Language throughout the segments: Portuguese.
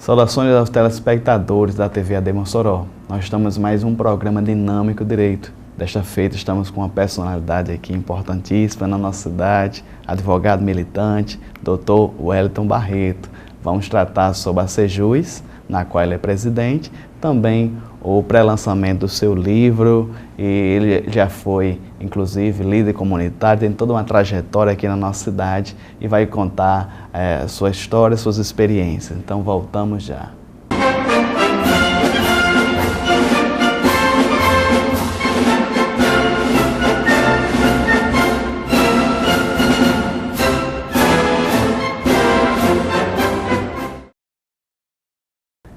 Saudações aos telespectadores da TV AD Mossoró. Nós estamos em mais um programa Dinâmico Direito. Desta feita estamos com uma personalidade aqui importantíssima na nossa cidade, advogado militante, Dr. Wellington Barreto. Vamos tratar sobre a Sejus, na qual ele é presidente, também o pré-lançamento do seu livro, e ele já foi, inclusive, líder comunitário, tem toda uma trajetória aqui na nossa cidade e vai contar sua história, suas experiências. Então, voltamos já.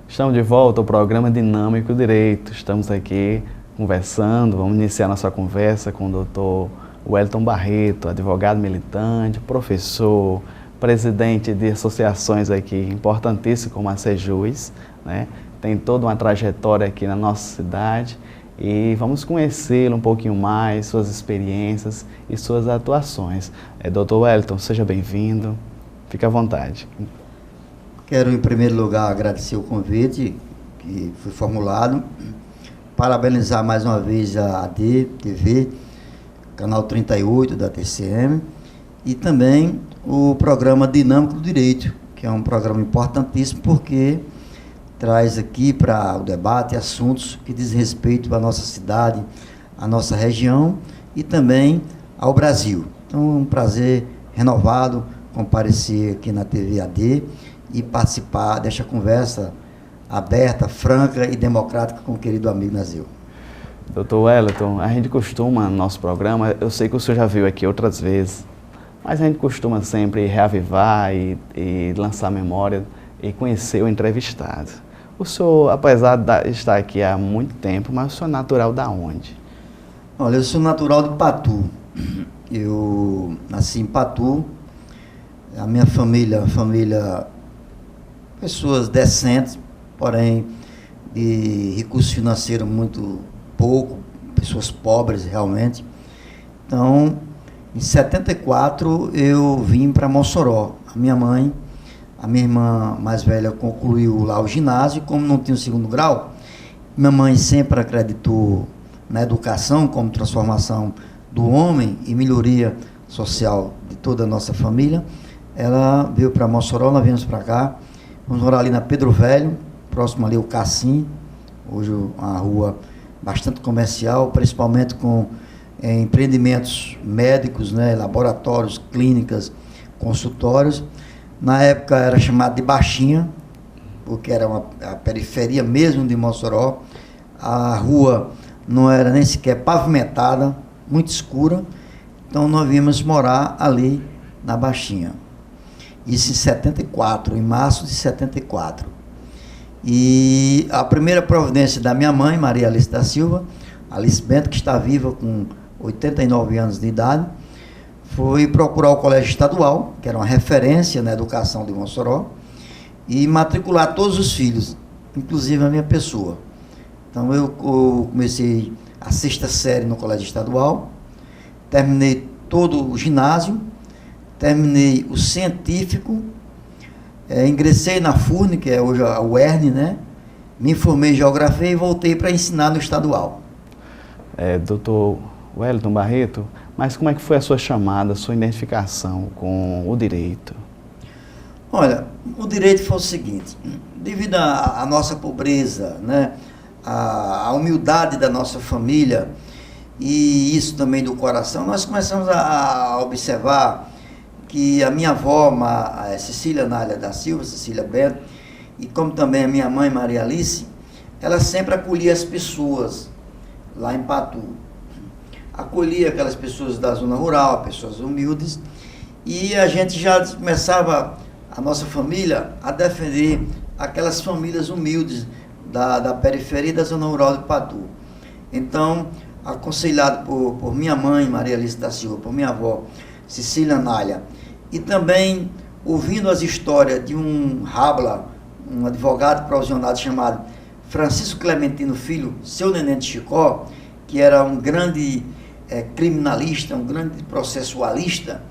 Estamos de volta ao programa Dinâmico Direito. Estamos aqui conversando, vamos iniciar nossa conversa com o Dr. Wellington Barreto, advogado militante, professor, presidente de associações aqui importantíssimas como a Sejus, né? Tem toda uma trajetória aqui na nossa cidade e vamos conhecê-lo um pouquinho mais, suas experiências e suas atuações. Dr. Wellington, seja bem-vindo, fique à vontade. Quero, em primeiro lugar, agradecer o convite que foi formulado, parabenizar mais uma vez a AD TV, canal 38 da TCM, e também o programa Dinâmico do Direito, que é um programa importantíssimo porque traz aqui para o debate assuntos que dizem respeito à nossa cidade, à nossa região e também ao Brasil. Então, é um prazer renovado comparecer aqui na TV AD e participar desta conversa aberta, franca e democrática com o querido amigo Nazil. Dr. Wellington, a gente costuma, no nosso programa, eu sei que o senhor já veio aqui outras vezes, mas a gente costuma sempre reavivar e lançar memória e conhecer o entrevistado. O senhor, apesar de estar aqui há muito tempo, mas o senhor é natural da onde? Olha, eu sou natural de Patu. Eu nasci em Patu. A minha família, pessoas decentes, porém de recursos financeiros muito pouco, pessoas pobres realmente. Então, em 74 eu vim para Mossoró. A minha irmã mais velha concluiu lá o ginásio, como não tinha o segundo grau, minha mãe sempre acreditou na educação como transformação do homem e melhoria social de toda a nossa família. Ela veio para Mossoró, nós viemos para cá. Vamos morar ali na Pedro Velho, próximo ali ao Cassim, hoje uma rua bastante comercial, principalmente com empreendimentos médicos, né, laboratórios, clínicas, consultórios. Na época era chamado de Baixinha, porque era a periferia mesmo de Mossoró. A rua não era nem sequer pavimentada, muito escura, então nós viemos morar ali na Baixinha. Isso em 74, em março de 74. E a primeira providência da minha mãe, Maria Alice da Silva, Alice Bento, que está viva com 89 anos de idade, foi procurar o colégio estadual, que era uma referência na educação de Mossoró, e matricular todos os filhos, inclusive a minha pessoa. Então eu comecei a 6ª série no colégio estadual, terminei todo o ginásio, terminei o científico, ingressei na FURN, que é hoje a UERN, né? Me formei em geografia e voltei para ensinar no estadual. Dr. Wellington Barreto, mas como é que foi a sua chamada, a sua identificação com o direito? Olha, o direito foi o seguinte, devido à nossa pobreza, né? A humildade da nossa família e isso também do coração, nós começamos a observar que a minha avó, Cecília Nália da Silva, Cecília Bento, e como também a minha mãe, Maria Alice, ela sempre acolhia as pessoas lá em Patu. Acolhia aquelas pessoas da zona rural, pessoas humildes, e a gente já começava, a nossa família, a defender aquelas famílias humildes da periferia da zona rural de Patu. Então, aconselhado por minha mãe, Maria Alice da Silva, por minha avó, Cecília Nália, e também ouvindo as histórias de um Rabla, um advogado provisionado chamado Francisco Clementino Filho, seu Neném de Chicó, que era um grande criminalista, um grande processualista,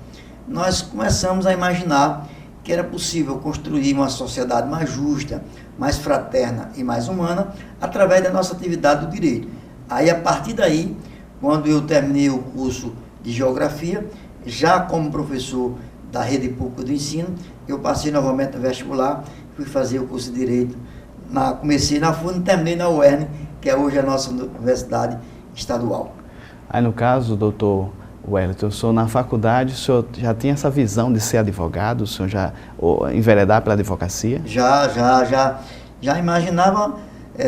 nós começamos a imaginar que era possível construir uma sociedade mais justa, mais fraterna e mais humana através da nossa atividade do direito. Aí, a partir daí, quando eu terminei o curso de Geografia, já como professor da Rede Pública do Ensino, eu passei novamente no vestibular, fui fazer o curso de Direito, comecei na FUN e terminei na UERN, que é hoje a nossa universidade estadual. Aí, no caso, doutor Wellington, o senhor na faculdade, o senhor já tinha essa visão de ser advogado, o senhor já enveredar pela advocacia? Já imaginava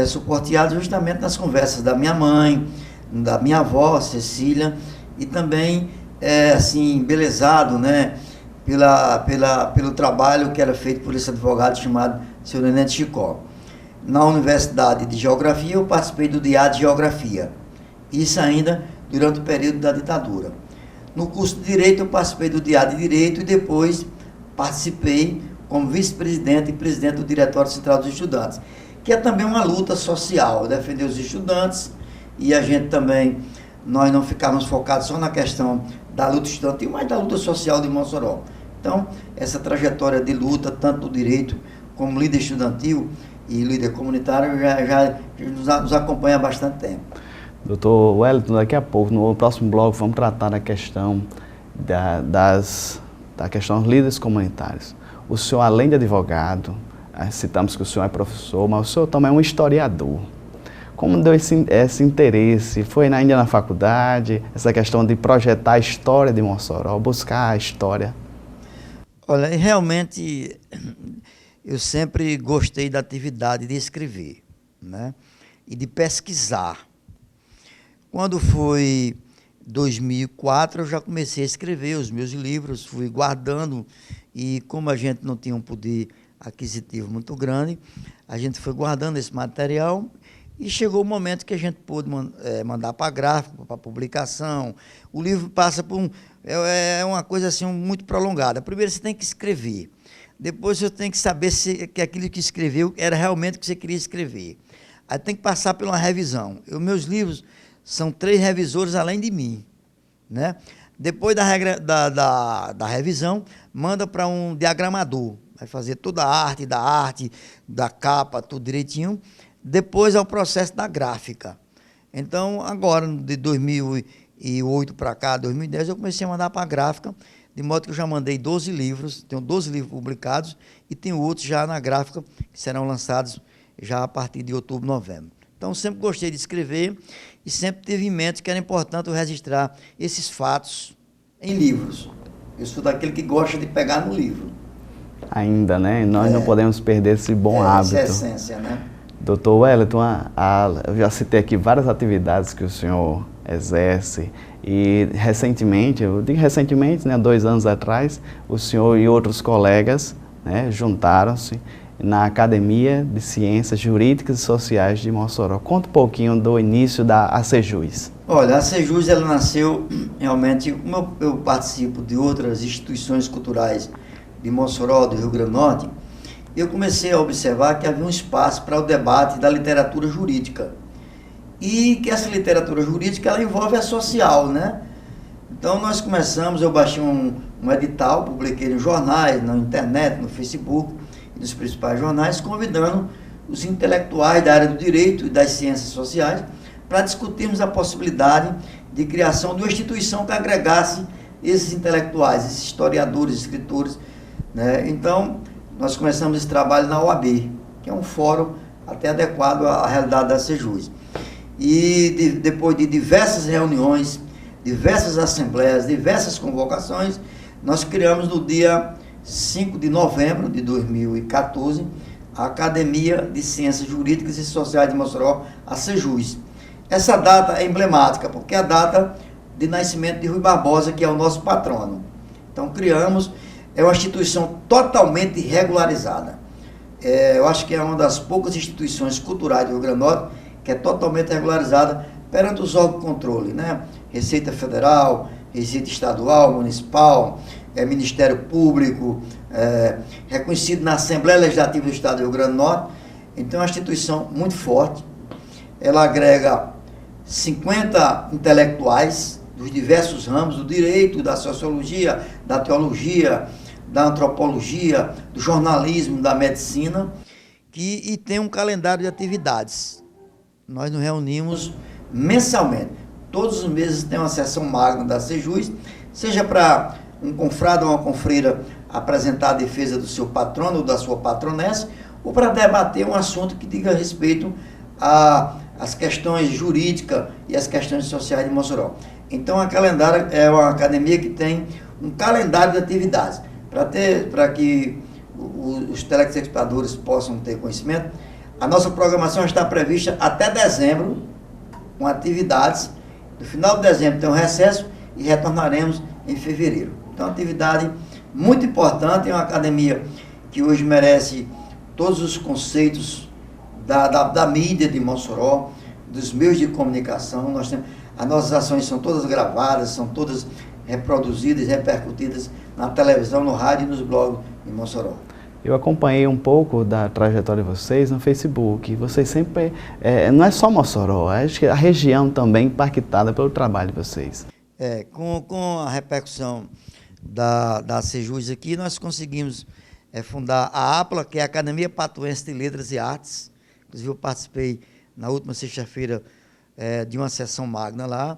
suporteado justamente nas conversas da minha mãe, da minha avó, Cecília, e também, assim, embelezado, né, pelo trabalho que era feito por esse advogado chamado Seu Nenê de Chicó. Na Universidade de Geografia, eu participei do Diário de Geografia, isso ainda durante o período da ditadura. No curso de Direito, eu participei do Diário de Direito e depois participei como vice-presidente e presidente do Diretório Central dos Estudantes, que é também uma luta social, defender os estudantes, e a gente também, nós não ficávamos focados só na questão da luta estudantil, mas da luta social de Mossoró. Então, essa trajetória de luta, tanto do direito como líder estudantil e líder comunitário, já nos acompanha há bastante tempo. Doutor Wellington, daqui a pouco, no próximo bloco, vamos tratar da questão da questão dos líderes comunitários. O senhor, além de advogado, citamos que o senhor é professor, mas o senhor também é um historiador. Como deu esse interesse? Foi ainda na faculdade, essa questão de projetar a história de Mossoró, buscar a história? Olha, realmente, eu sempre gostei da atividade de escrever, né? E de pesquisar. Quando foi 2004, eu já comecei a escrever os meus livros, fui guardando, e como a gente não tinha um poder aquisitivo muito grande, a gente foi guardando esse material, e chegou o momento que a gente pôde mandar para gráfico, para publicação. O livro passa por uma coisa assim muito prolongada. Primeiro você tem que escrever, depois você tem que saber que aquilo que escreveu era realmente o que você queria escrever. Aí tem que passar por uma revisão. Meus livros são 3 revisores além de mim, né? Depois da revisão, manda para um diagramador, vai fazer toda a arte, da capa, tudo direitinho. Depois é o processo da gráfica. Então, agora, de 2008 para cá, 2010, eu comecei a mandar para a gráfica, de modo que eu já mandei 12 livros, tenho 12 livros publicados, e tenho outros já na gráfica, que serão lançados já a partir de outubro, novembro. Então, sempre gostei de escrever e sempre tive em mente que era importante eu registrar esses fatos em livros. Eu sou daquele que gosta de pegar no livro. Ainda, né? Nós não podemos perder esse bom hábito. Essa é a essência, né? Doutor Wellington, eu já citei aqui várias atividades que o senhor exerce e recentemente, eu digo recentemente, né, 2 anos atrás, o senhor e outros colegas, né, juntaram-se na Academia de Ciências Jurídicas e Sociais de Mossoró. Conta um pouquinho do início da ACJUS. Olha, a ACJUS, ela nasceu realmente, como eu participo de outras instituições culturais de Mossoró, do Rio Grande do Norte, eu comecei a observar que havia um espaço para o debate da literatura jurídica. E que essa literatura jurídica, ela envolve a social, né? Então, nós começamos, eu baixei um edital, publiquei nos jornais, na internet, no Facebook, nos principais jornais, convidando os intelectuais da área do direito e das ciências sociais para discutirmos a possibilidade de criação de uma instituição que agregasse esses intelectuais, esses historiadores, escritores, né? Então, nós começamos esse trabalho na OAB, que é um fórum até adequado à realidade da ACJUS. E depois de diversas reuniões, diversas assembleias, diversas convocações, nós criamos no dia 5 de novembro de 2014 a Academia de Ciências Jurídicas e Sociais de Mossoró, a ACJUS. Essa data é emblemática, porque é a data de nascimento de Rui Barbosa, que é o nosso patrono. Então criamos, é uma instituição totalmente regularizada. Eu acho que é uma das poucas instituições culturais do Rio Grande do Norte que é totalmente regularizada perante os órgãos de controle, né? Receita Federal, Receita Estadual, Municipal, Ministério Público, reconhecido na Assembleia Legislativa do Estado do Rio Grande do Norte. Então é uma instituição muito forte. Ela agrega 50 intelectuais dos diversos ramos do direito, da sociologia, da teologia, da antropologia, do jornalismo, da medicina, e tem um calendário de atividades. Nós nos reunimos mensalmente. Todos os meses tem uma sessão magna da Sejus, seja para um confrade ou uma confreira apresentar a defesa do seu patrono ou da sua patronessa, ou para debater um assunto que diga respeito às questões jurídicas e às questões sociais de Mossoró. Então, a Calendário é uma academia que tem um calendário de atividades. Para que os telespectadores possam ter conhecimento, a nossa programação está prevista até dezembro, com atividades. No final de dezembro tem um recesso e retornaremos em fevereiro. Então, atividade muito importante, é uma academia que hoje merece todos os conceitos da mídia de Mossoró, dos meios de comunicação. As nossas ações são todas gravadas, são todas reproduzidas, repercutidas na televisão, no rádio e nos blogs de Mossoró. Eu acompanhei um pouco da trajetória de vocês no Facebook. Vocês sempre, não é só Mossoró, acho que a região também impactada pelo trabalho de vocês. Com a repercussão da Sejus aqui, nós conseguimos fundar a APLA, que é a Academia Patuense de Letras e Artes. Inclusive, eu participei na última sexta-feira de uma sessão magna lá.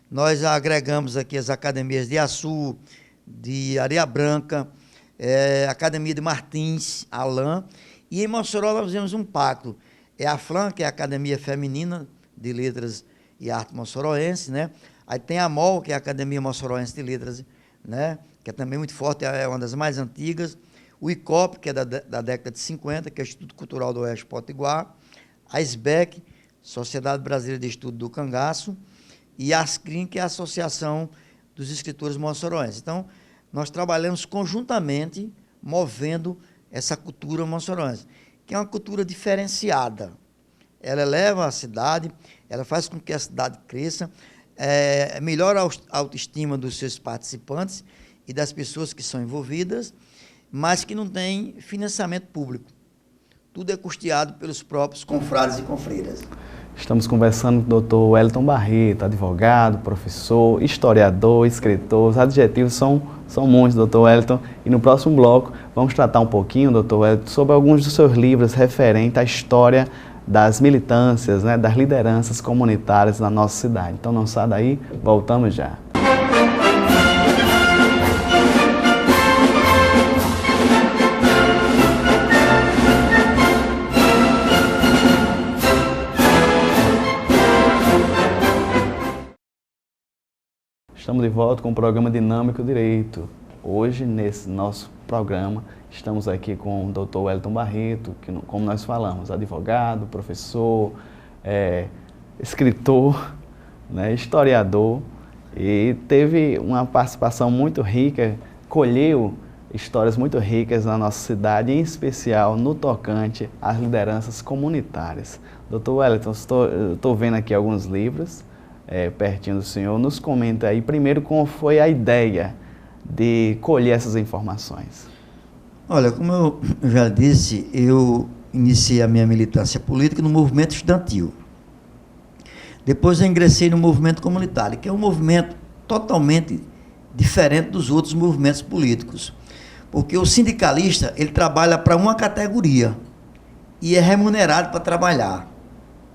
Nós agregamos aqui as academias de Açu, de Areia Branca, Academia de Martins, Alain, e em Mossoró nós fizemos um pacto. A FLAM, que é a Academia Feminina de Letras e Arte Mossoroense, né? Aí tem a MOL, que é a Academia Mossoroense de Letras, né? Que é também muito forte, é uma das mais antigas. O ICOP, que é da década de 50, que é o Instituto Cultural do Oeste Potiguar. A SBEC, Sociedade Brasileira de Estudo do Cangaço. E a ASCRIM, que é a Associação dos Escritores Mossoroenses. Então, nós trabalhamos conjuntamente, movendo essa cultura mossoroense, que é uma cultura diferenciada. Ela eleva a cidade, ela faz com que a cidade cresça, melhora a autoestima dos seus participantes e das pessoas que são envolvidas, mas que não tem financiamento público. Tudo é custeado pelos próprios confrades e confreiras. Estamos conversando com o Dr. Wellington Barreto, advogado, professor, historiador, escritor. Os adjetivos são muitos, Dr. Wellington. E no próximo bloco vamos tratar um pouquinho, Dr. Wellington, sobre alguns dos seus livros referentes à história das militâncias, né, das lideranças comunitárias na nossa cidade. Então não sai daí, voltamos já. Estamos de volta com o programa Dinâmico Direito. Hoje, nesse nosso programa, estamos aqui com o Dr. Wellington Barreto, que, como nós falamos, advogado, professor, escritor, né, historiador, e teve uma participação muito rica, colheu histórias muito ricas na nossa cidade, em especial no tocante às lideranças comunitárias. Dr. Wellington, estou vendo aqui alguns livros, pertinho do senhor. Nos comenta aí, primeiro, como foi a ideia de colher essas informações. Olha, como eu já disse, eu iniciei a minha militância política no movimento estudantil. Depois eu ingressei no movimento comunitário, que é um movimento totalmente diferente dos outros movimentos políticos. Porque o sindicalista, ele trabalha para uma categoria e é remunerado para trabalhar,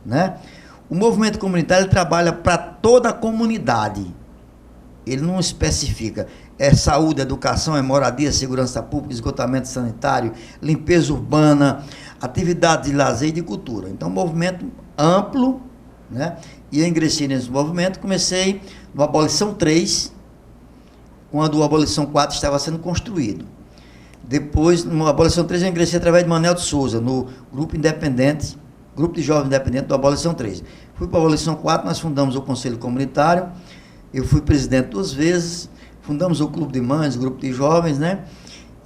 né? O movimento comunitário trabalha para toda a comunidade. Ele não especifica. É saúde, educação, é moradia, segurança pública, esgotamento sanitário, limpeza urbana, atividade de lazer e de cultura. Então, um movimento amplo, né? E eu ingressei nesse movimento, comecei no Abolição 3, quando o Abolição 4 estava sendo construído. Depois, no Abolição 3, eu ingressei através de Manuel de Souza, no grupo independente, Grupo de Jovens Independentes do Abolição 3. Fui para a Abolição 4, nós fundamos o Conselho Comunitário, eu fui presidente 2 vezes, fundamos o Clube de Mães, o Grupo de Jovens, né?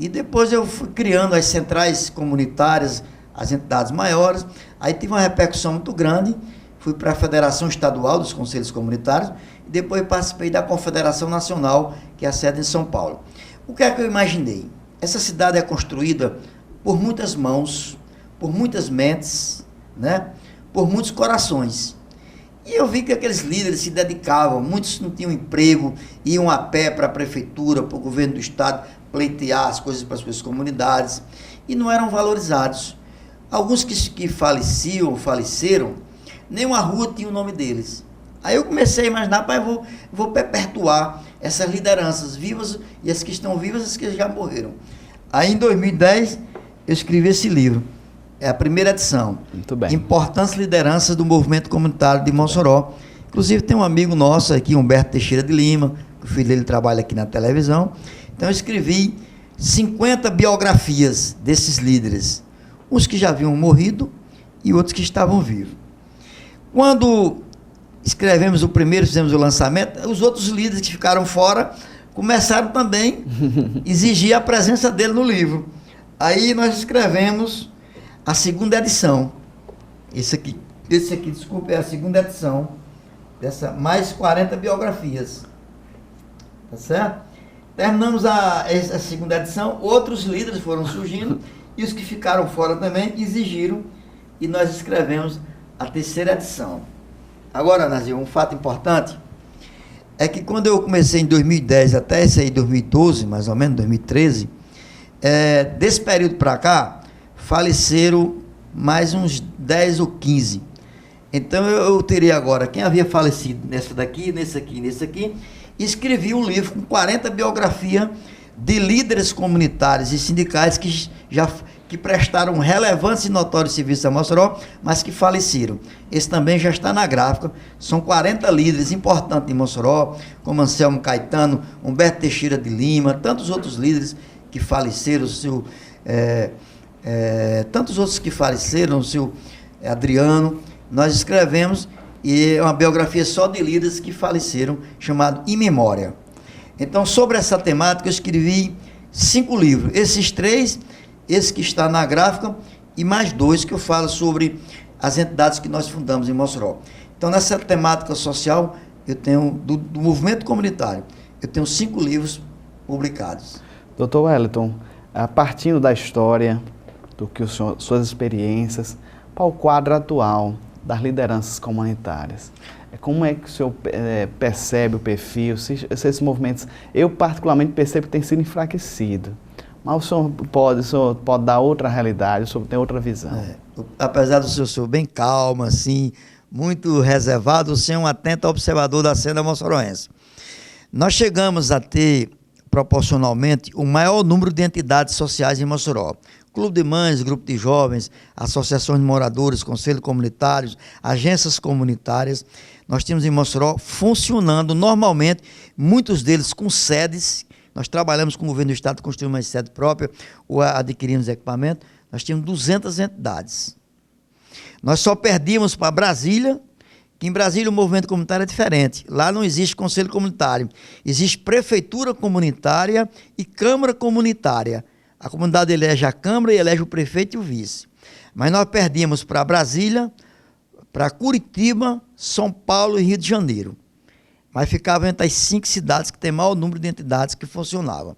E depois eu fui criando as centrais comunitárias, as entidades maiores, aí tive uma repercussão muito grande, fui para a Federação Estadual dos Conselhos Comunitários, e depois participei da Confederação Nacional, que é a sede em São Paulo. O que é que eu imaginei? Essa cidade é construída por muitas mãos, por muitas mentes, né? Por muitos corações. E eu vi que aqueles líderes se dedicavam, muitos não tinham emprego, iam a pé para a prefeitura, para o governo do estado, pleitear as coisas para as suas comunidades, e não eram valorizados. Alguns que faleceram, nem uma rua tinha o nome deles. Aí eu comecei a imaginar, pai, vou perpetuar essas lideranças vivas, e as que estão vivas e as que já morreram. Aí em 2010, eu escrevi esse livro. É a primeira edição. Muito bem. Importantes lideranças do movimento comunitário de Mossoró. Inclusive tem um amigo nosso aqui, Humberto Teixeira de Lima, que o filho dele trabalha aqui na televisão. Então eu escrevi 50 biografias desses líderes. Uns que já haviam morrido e outros que estavam vivos. Quando escrevemos o primeiro, fizemos o lançamento, os outros líderes que ficaram fora começaram também a exigir a presença dele no livro. Aí nós escrevemos a segunda edição. Esse aqui, desculpa, é a segunda edição dessa mais 40 biografias. Tá certo? Terminamos a segunda edição, outros líderes foram surgindo e os que ficaram fora também exigiram, e nós escrevemos a terceira edição. Agora, Nazir, um fato importante é que quando eu comecei em 2010 até esse aí 2012, mais ou menos 2013, desse período para cá faleceram mais uns 10 ou 15. Então eu teria agora quem havia falecido nesse aqui, e escrevi um livro com 40 biografias de líderes comunitários e sindicais que prestaram relevantes e notórios serviços a Mossoró, mas que faleceram. Esse também já está na gráfica. São 40 líderes importantes de Mossoró, como Anselmo Caetano, Humberto Teixeira de Lima, tantos outros líderes que faleceram, tantos outros que faleceram, o seu Adriano. Nós escrevemos, e é uma biografia só de líderes que faleceram, chamado Em Memória. Então, sobre essa temática, eu escrevi 5 livros. Esses 3, esse que está na gráfica, e mais 2 que eu falo sobre as entidades que nós fundamos em Mossoró. Então, nessa temática social, eu tenho, do movimento comunitário, eu tenho 5 livros publicados. Doutor Wellington, partindo da história, suas experiências, para o quadro atual das lideranças comunitárias, como é que o senhor percebe o perfil, se esses movimentos, eu particularmente percebo que tem sido enfraquecido, mas o senhor pode dar outra realidade, o senhor tem outra visão. Apesar do senhor ser bem calmo, assim, muito reservado, o senhor é um atento observador da cena moçoroense. Nós chegamos a ter, proporcionalmente, o maior número de entidades sociais em Mossoró. Clube de mães, grupo de jovens, associações de moradores, conselhos comunitários, agências comunitárias. Nós tínhamos em Mossoró funcionando normalmente, muitos deles com sedes. Nós trabalhamos com o governo do estado, construímos uma sede própria, ou adquirimos equipamento. Nós tínhamos 200 entidades. Nós só perdíamos para Brasília, que em Brasília o movimento comunitário é diferente. Lá não existe conselho comunitário, existe prefeitura comunitária e câmara comunitária. A comunidade elege a Câmara e elege o prefeito e o vice. Mas nós perdíamos para Brasília, para Curitiba, São Paulo e Rio de Janeiro. Mas ficavam entre as 5 cidades que têm maior número de entidades que funcionavam.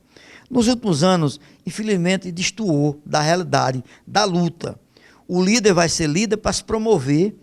Nos últimos anos, infelizmente, destoou da realidade, da luta. O líder vai ser líder para se promover,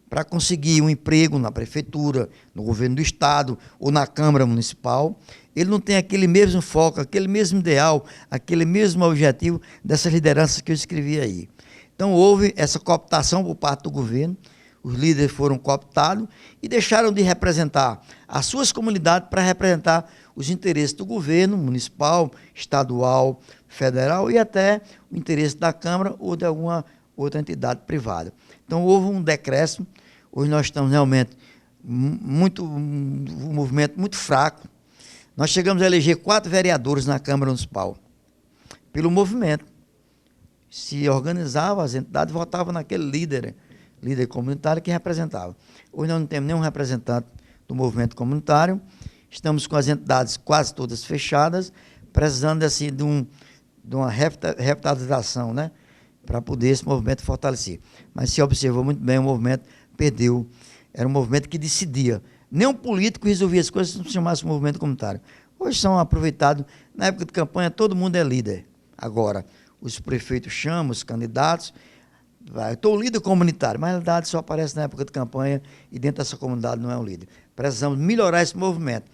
para conseguir um emprego na prefeitura, no governo do estado ou na Câmara Municipal. Ele não tem aquele mesmo foco, aquele mesmo ideal, aquele mesmo objetivo dessas lideranças que eu escrevi aí. Então houve essa cooptação por parte do governo, os líderes foram cooptados e deixaram de representar as suas comunidades para representar os interesses do governo municipal, estadual, federal e até o interesse da Câmara ou de alguma outra entidade privada. Então houve um decréscimo. Hoje nós estamos realmente um movimento muito fraco. Nós chegamos a eleger 4 vereadores na Câmara Municipal, pelo movimento. Se organizava, as entidades votavam naquele líder comunitário que representava. Hoje nós não temos nenhum representante do movimento comunitário, estamos com as entidades quase todas fechadas, precisando assim, de uma revitalização, né, para poder esse movimento fortalecer. Mas se observou muito bem, o movimento perdeu, era um movimento que decidia. Nenhum político resolvia as coisas se não se chamasse movimento comunitário. Hoje são aproveitados, na época de campanha todo mundo é líder. Agora, os prefeitos chamam os candidatos, Eu estou um líder comunitário, mas na realidade só aparece na época de campanha e dentro dessa comunidade não é um líder. Precisamos melhorar esse movimento.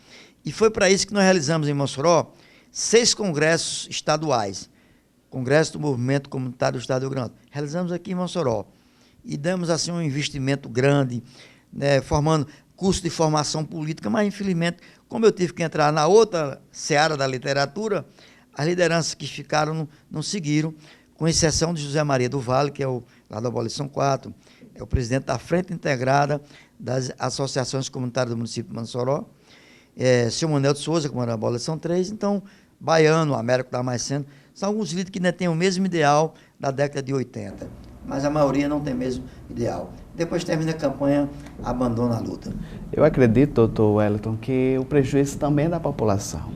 E foi para isso que nós realizamos em Mossoró 6 congressos estaduais. Congresso do Movimento Comunitário do Estado do Rio Grande do Norte. Realizamos aqui em Mossoró. E damos assim um investimento grande, né, formando curso de formação política, mas infelizmente, como eu tive que entrar na outra seara da literatura, as lideranças que ficaram não seguiram, com exceção de José Maria do Vale, que é lá da Abolição 4, é o presidente da Frente Integrada das Associações Comunitárias do município de Mossoró, seu Manuel de Souza, como era a Abolição 3, então, Baiano, Américo Damasceno, são alguns líderes que ainda têm o mesmo ideal da década de 80, mas a maioria não tem o mesmo ideal. Depois termina a campanha, abandona a luta. Eu acredito, doutor Wellington, que o prejuízo também é da população.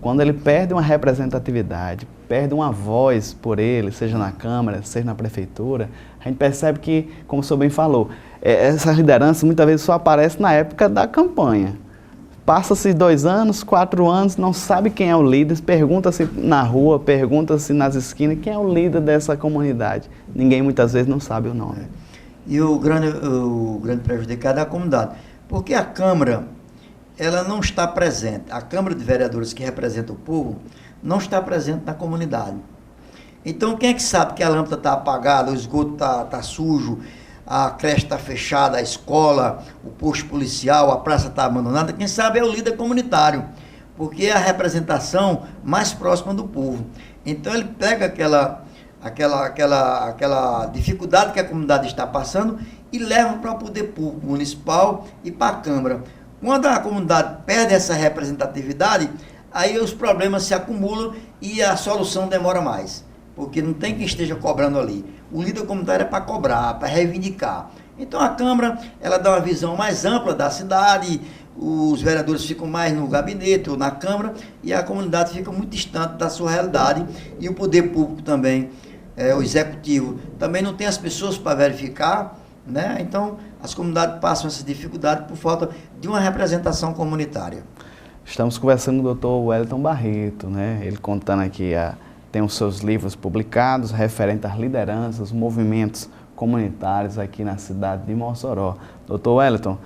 Quando ele perde uma representatividade, perde uma voz por ele, seja na Câmara, seja na Prefeitura, a gente percebe que, como o senhor bem falou, essas lideranças muitas vezes só aparecem na época da campanha. Passa-se 2 anos, 4 anos, não sabe quem é o líder, pergunta-se na rua, pergunta-se nas esquinas, quem é o líder dessa comunidade. Ninguém muitas vezes não sabe o nome. E o grande prejudicado é a comunidade, porque a Câmara, ela não está presente, a Câmara de Vereadores que representa o povo, não está presente na comunidade. Então, quem é que sabe que a lâmpada está apagada, o esgoto está sujo, a creche está fechada, a escola, o posto policial, a praça está abandonada? Quem sabe é o líder comunitário, porque é a representação mais próxima do povo. Então, ele pega aquela dificuldade que a comunidade está passando e leva para o poder público municipal e para a Câmara. Quando a comunidade perde essa representatividade, aí os problemas se acumulam e a solução demora mais, porque não tem quem esteja cobrando ali. O líder comunitário é para cobrar, para reivindicar. Então a Câmara, ela dá uma visão mais ampla da cidade, os vereadores ficam mais no gabinete ou na Câmara e a comunidade fica muito distante da sua realidade e o poder público também, o executivo, também não tem as pessoas para verificar, né? Então as comunidades passam essa dificuldade por falta de uma representação comunitária. Estamos conversando com o doutor Wellington Barreto, né? Ele contando aqui, tem os seus livros publicados referentes às lideranças, movimentos comunitários aqui na cidade de Mossoró. Doutor Wellington,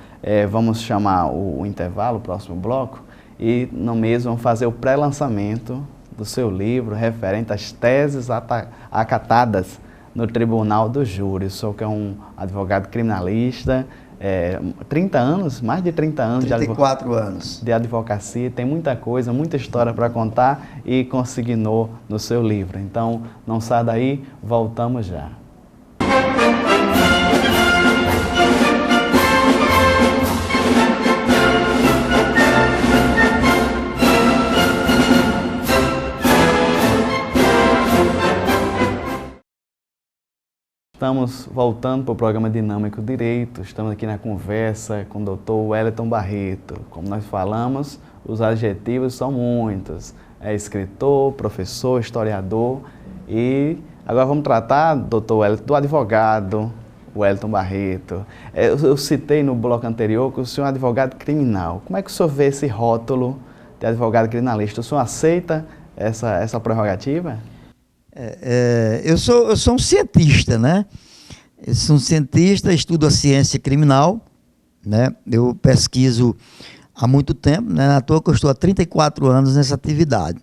vamos chamar o intervalo, o próximo bloco, e no mesmo vamos fazer o pré-lançamento do seu livro referente às teses acatadas no Tribunal do Júri. O senhor que é um advogado criminalista, 30 anos, mais de 30 anos 34 anos de advocacia, tem muita coisa, muita história para contar e consignou no seu livro. Então, não sai daí, voltamos já. Estamos voltando para o programa Dinâmico Direito, estamos aqui na conversa com o doutor Wellington Barreto. Como nós falamos, os adjetivos são muitos, é escritor, professor, historiador e agora vamos tratar, doutor Wellington, do advogado Wellington Barreto. Eu citei no bloco anterior que o senhor é advogado criminal. Como é que o senhor vê esse rótulo de advogado criminalista? O senhor aceita essa prerrogativa? Eu sou um cientista, né? Eu sou um cientista, estudo a ciência criminal, né? Eu pesquiso há muito tempo, né? À toa que eu estou há 34 anos nessa atividade.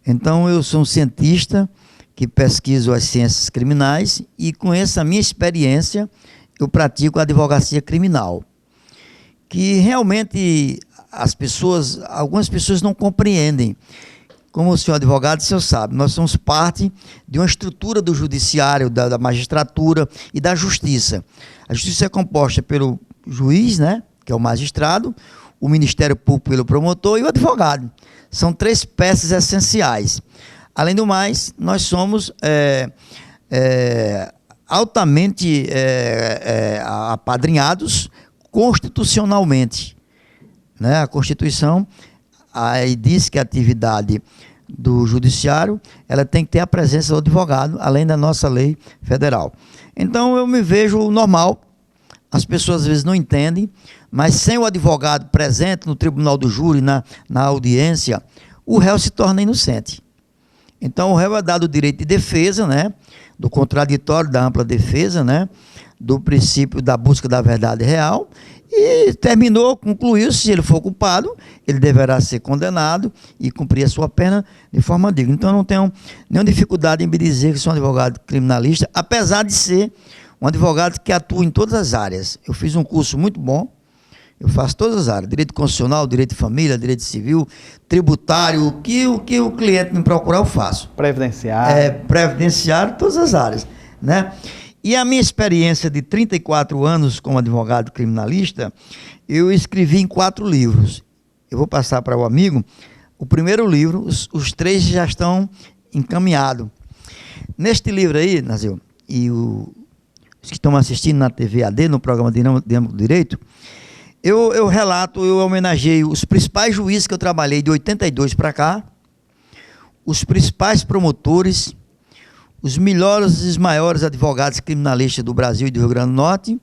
Então, eu sou um cientista que pesquiso as ciências criminais e com essa minha experiência, eu pratico a advocacia criminal. Que realmente algumas pessoas não compreendem. Como o senhor advogado, o senhor sabe, nós somos parte de uma estrutura do judiciário, da magistratura e da justiça. A justiça é composta pelo juiz, né, que é o magistrado, o Ministério Público pelo promotor e o advogado. São 3 peças essenciais. Além do mais, nós somos altamente apadrinhados constitucionalmente, né? A Constituição aí diz que a atividade do judiciário, ela tem que ter a presença do advogado, além da nossa lei federal. Então, eu me vejo normal, as pessoas às vezes não entendem, mas sem o advogado presente no tribunal do júri, na audiência, o réu se torna inocente. Então, o réu é dado o direito de defesa, né, do contraditório, da ampla defesa, né, do princípio da busca da verdade real, e concluiu, se ele for culpado, ele deverá ser condenado e cumprir a sua pena de forma digna. Então, eu não tenho nenhuma dificuldade em me dizer que sou um advogado criminalista, apesar de ser um advogado que atua em todas as áreas. Eu fiz um curso muito bom, eu faço todas as áreas, direito constitucional, direito de família, direito civil, tributário, o que o cliente me procurar, eu faço. Previdenciário. Previdenciário, todas as áreas, né? E a minha experiência de 34 anos como advogado criminalista, eu escrevi em 4 livros. Eu vou passar para o amigo. O primeiro livro, os 3 já estão encaminhados. Neste livro aí, Nazil, e os que estão assistindo na TV AD, no programa Dinâmico do Direito, eu relato, eu homenageio os principais juízes que eu trabalhei de 82 para cá, os principais promotores, os melhores e os maiores advogados criminalistas do Brasil e do Rio Grande do Norte,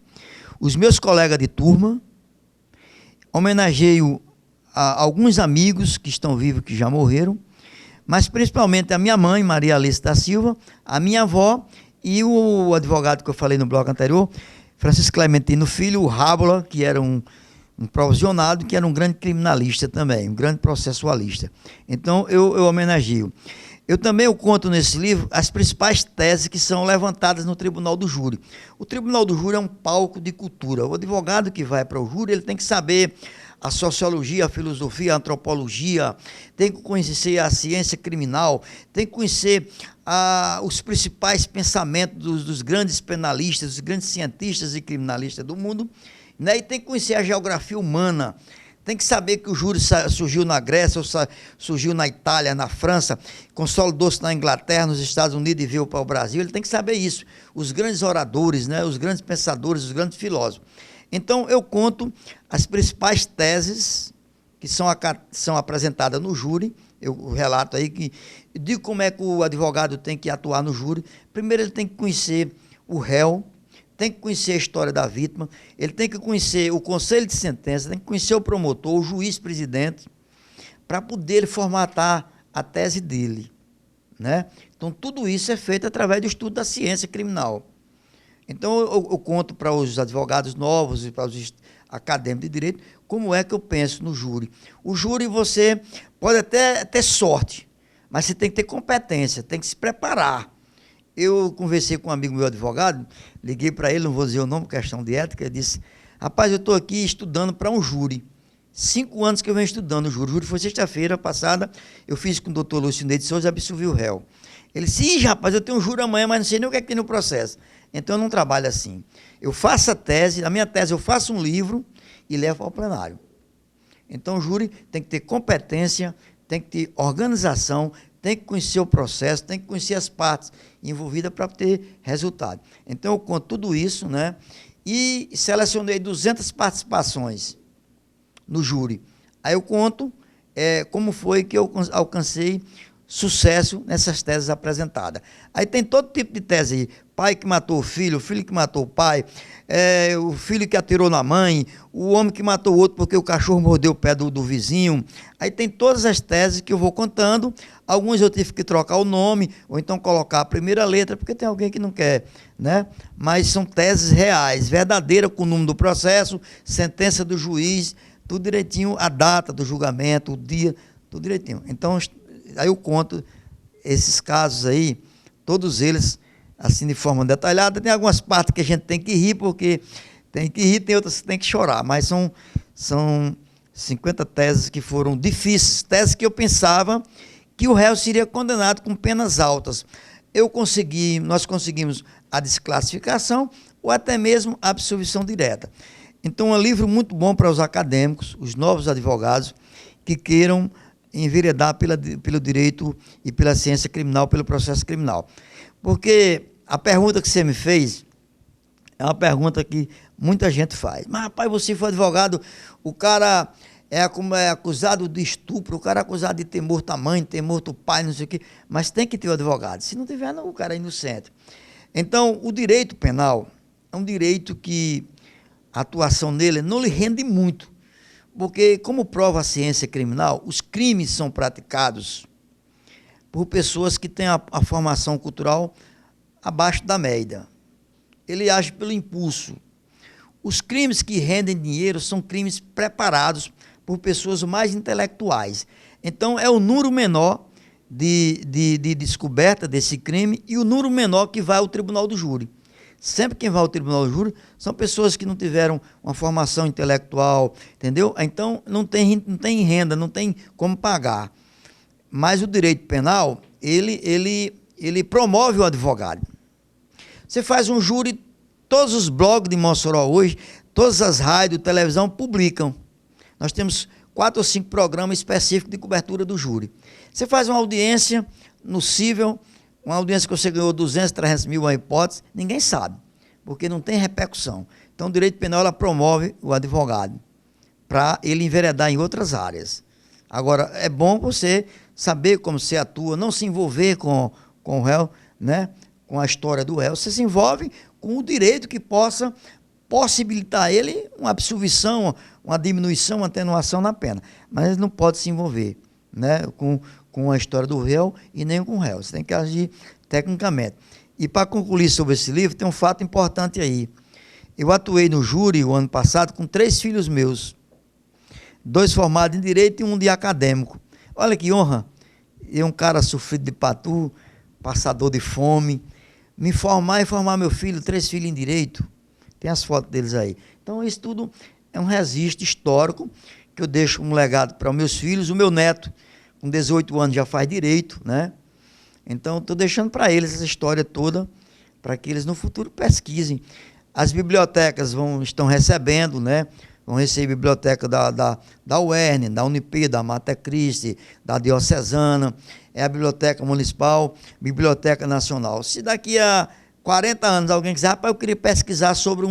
os meus colegas de turma, homenageio a alguns amigos que estão vivos, que já morreram, mas principalmente a minha mãe, Maria Alice da Silva, a minha avó e o advogado que eu falei no bloco anterior, Francisco Clementino Filho, o Rábula, que era um provisionado, que era um grande criminalista também, um grande processualista. Então, eu homenageio. Eu também conto nesse livro as principais teses que são levantadas no Tribunal do Júri. O Tribunal do Júri é um palco de cultura. O advogado que vai para o júri, ele tem que saber a sociologia, a filosofia, a antropologia, tem que conhecer a ciência criminal, tem que conhecer os principais pensamentos dos grandes penalistas, dos grandes cientistas e criminalistas do mundo, né? E tem que conhecer a geografia humana. Tem que saber que o júri surgiu na Grécia, surgiu na Itália, na França, consolidou-se na Inglaterra, nos Estados Unidos e veio para o Brasil. Ele tem que saber isso. Os grandes oradores, né, os grandes pensadores, os grandes filósofos. Então, eu conto as principais teses que são apresentadas no júri. Eu relato aí de como é que o advogado tem que atuar no júri. Primeiro, ele tem que conhecer o réu, tem que conhecer a história da vítima, ele tem que conhecer o conselho de sentença, tem que conhecer o promotor, o juiz-presidente, para poder formatar a tese dele, né? Então, tudo isso é feito através do estudo da ciência criminal. Então, eu conto para os advogados novos e para os acadêmicos de direito como é que eu penso no júri. O júri, você pode até ter sorte, mas você tem que ter competência, tem que se preparar. Eu conversei com um amigo meu advogado, liguei para ele, não vou dizer o nome, questão de ética, ele disse, rapaz, eu estou aqui estudando para um júri. 5 anos que eu venho estudando o júri. O júri foi sexta-feira passada, eu fiz com o doutor Lúcio Ney de Souza, absolvi o réu. Ele disse, sim, rapaz, eu tenho um júri amanhã, mas não sei nem o que é que tem no processo. Então eu não trabalho assim. Eu faço a tese, a minha tese eu faço um livro e levo ao plenário. Então o júri tem que ter competência, tem que ter organização, tem que conhecer o processo, tem que conhecer as partes envolvidas para ter resultado. Então, eu conto tudo isso, né? E selecionei 200 participações no júri. Aí eu conto como foi que eu alcancei sucesso nessas teses apresentadas. Aí tem todo tipo de tese aí. Pai que matou o filho que matou o pai, o filho que atirou na mãe, o homem que matou o outro porque o cachorro mordeu o pé do vizinho. Aí tem todas as teses que eu vou contando. Alguns eu tive que trocar o nome, ou então colocar a primeira letra, porque tem alguém que não quer, né? Mas são teses reais, verdadeiras, com o número do processo, sentença do juiz, tudo direitinho, a data do julgamento, o dia, tudo direitinho. Então, aí eu conto esses casos aí, todos eles, assim, de forma detalhada. Tem algumas partes que a gente tem que rir, porque tem que rir, tem outras que tem que chorar, mas são 50 teses que foram difíceis, teses que eu pensava que o réu seria condenado com penas altas. Nós conseguimos a desclassificação ou até mesmo a absolvição direta. Então, é um livro muito bom para os acadêmicos, os novos advogados que queiram enveredar pelo direito e pela ciência criminal, pelo processo criminal. Porque a pergunta que você me fez é uma pergunta que muita gente faz. Mas, rapaz, você foi advogado, o cara é acusado de estupro, o cara é acusado de ter morto a mãe, ter morto o pai, não sei o quê, mas tem que ter o advogado. Se não tiver, não, o cara é inocente. Então, o direito penal é um direito que a atuação nele não lhe rende muito, porque, como prova a ciência criminal, os crimes são praticados por pessoas que têm a formação cultural abaixo da média. Ele age pelo impulso. Os crimes que rendem dinheiro são crimes preparados por pessoas mais intelectuais. Então, é o número menor de descoberta desse crime e o número menor que vai ao tribunal do júri. Sempre quem vai ao tribunal do júri são pessoas que não tiveram uma formação intelectual, entendeu? Então, não tem renda, não tem como pagar. Mas o direito penal, ele promove o advogado. Você faz um júri, todos os blogs de Mossoró hoje, todas as rádios, televisão publicam. Nós temos 4 ou 5 programas específicos de cobertura do júri. Você faz uma audiência no cível, uma audiência que você ganhou 200, 300 mil, uma hipótese, ninguém sabe, porque não tem repercussão. Então, o direito penal ela promove o advogado para ele enveredar em outras áreas. Agora, é bom você saber como você atua, não se envolver com o réu, né? Com a história do réu. Você se envolve com o direito que possa possibilitar ele uma absolvição, uma diminuição, uma atenuação na pena. Mas ele não pode se envolver, né, com a história do réu e nem com o réu. Você tem que agir tecnicamente. E para concluir sobre esse livro, tem um fato importante aí. Eu atuei no júri o ano passado com 3 filhos meus, 2 formados em Direito e 1 de acadêmico. Olha que honra, eu um cara sofrido de patu, passador de fome, me formar e formar meu filho, 3 filhos em Direito. Tem as fotos deles aí. Então, isso tudo é um registro histórico que eu deixo um legado para os meus filhos. O meu neto, com 18 anos, já faz Direito, né? Então, estou deixando para eles essa história toda, para que eles no futuro pesquisem. As bibliotecas estão recebendo, né? Vão receber biblioteca da UERN, da Unip, da Mater Christi, da Diocesana, é a Biblioteca Municipal, Biblioteca Nacional. Se daqui a 40 anos alguém quiser, rapaz, eu queria pesquisar sobre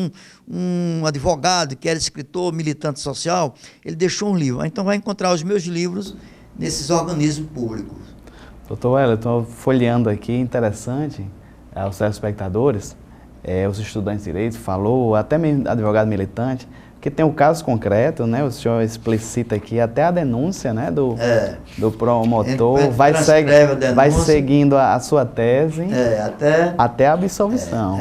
um advogado que era escritor, militante social, ele deixou um livro. Então vai encontrar os meus livros nesses organismos públicos. Doutor Wellington, folheando aqui, interessante, aos telespectadores, os estudantes de direito, falou, até mesmo advogado militante, que tem um caso concreto, né? O senhor explicita aqui até a denúncia, né? Do promotor, vai seguindo a sua tese até a absolvição.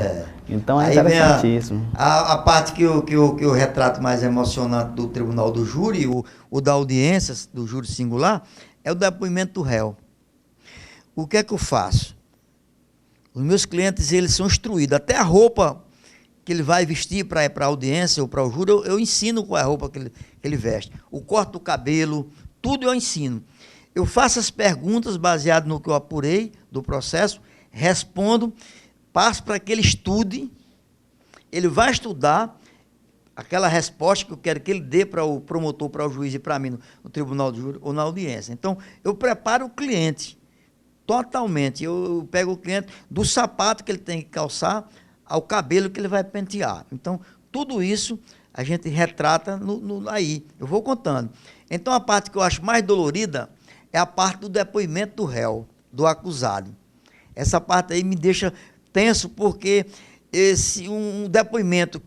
Então é interessantíssimo. A parte que eu retrato mais emocionante do tribunal do júri, o da audiência do júri singular, é o depoimento do réu. O que é que eu faço? Os meus clientes, eles são instruídos, até a roupa que ele vai vestir para ir para a audiência ou para o júri, eu ensino qual é a roupa que ele veste. O corte do cabelo, tudo eu ensino. Eu faço as perguntas baseadas no que eu apurei do processo, respondo, passo para que ele estude, ele vai estudar aquela resposta que eu quero que ele dê para o promotor, para o juiz e para mim no tribunal de júri ou na audiência. Então, eu preparo o cliente totalmente. Eu pego o cliente do sapato que ele tem que calçar ao cabelo que ele vai pentear. Então, tudo isso a gente retrata aí. Eu vou contando. Então, a parte que eu acho mais dolorida é a parte do depoimento do réu, do acusado. Essa parte aí me deixa tenso, porque um depoimento,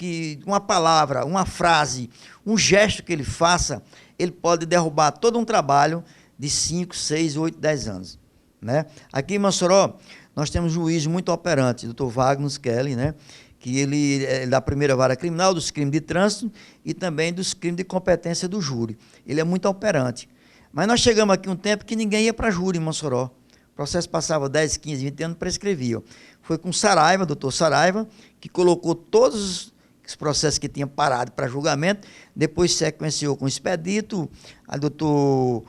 uma palavra, uma frase, um gesto que ele faça, ele pode derrubar todo um trabalho de 5, 6, 8, 10 anos. Né? Aqui em Mossoró, nós temos um juiz muito operante, o Dr. Wagner Kelly, né? Que ele é da primeira vara criminal, dos crimes de trânsito e também dos crimes de competência do júri. Ele é muito operante. Mas nós chegamos aqui um tempo que ninguém ia para júri em Mossoró. O processo passava 10, 15, 20 anos, prescrevia. Foi com Saraiva, doutor Saraiva, que colocou todos os processos que tinha parado para julgamento, depois sequenciou com o Expedito, a doutora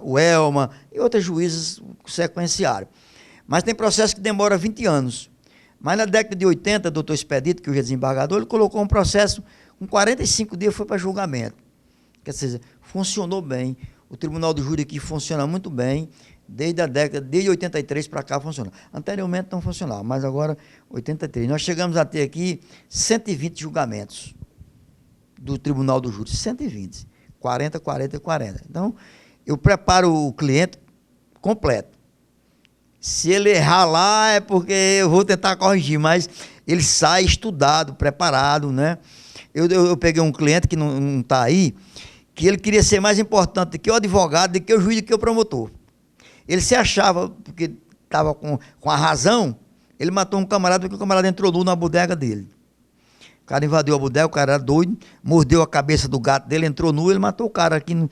Welma e outros juízes sequenciaram. Mas tem processo que demora 20 anos. Mas na década de 80, doutor Expedito, que hoje é desembargador, ele colocou um processo, com 45 dias foi para julgamento. Quer dizer, funcionou bem. O Tribunal do Júri aqui funciona muito bem, desde 83 para cá funciona. Anteriormente não funcionava, mas agora 83. Nós chegamos a ter aqui 120 julgamentos do Tribunal do Júri, 120. 40, 40 e 40. Então, eu preparo o cliente completo. Se ele errar lá, é porque eu vou tentar corrigir, mas ele sai estudado, preparado, né? Eu peguei um cliente que não está aí, que ele queria ser mais importante do que o advogado, do que o juiz, do que o promotor. Ele se achava, porque estava com a razão, ele matou um camarada porque o camarada entrou nu na bodega dele. O cara invadiu a bodega, o cara era doido, mordeu a cabeça do gato dele, entrou nu, ele matou o cara aqui no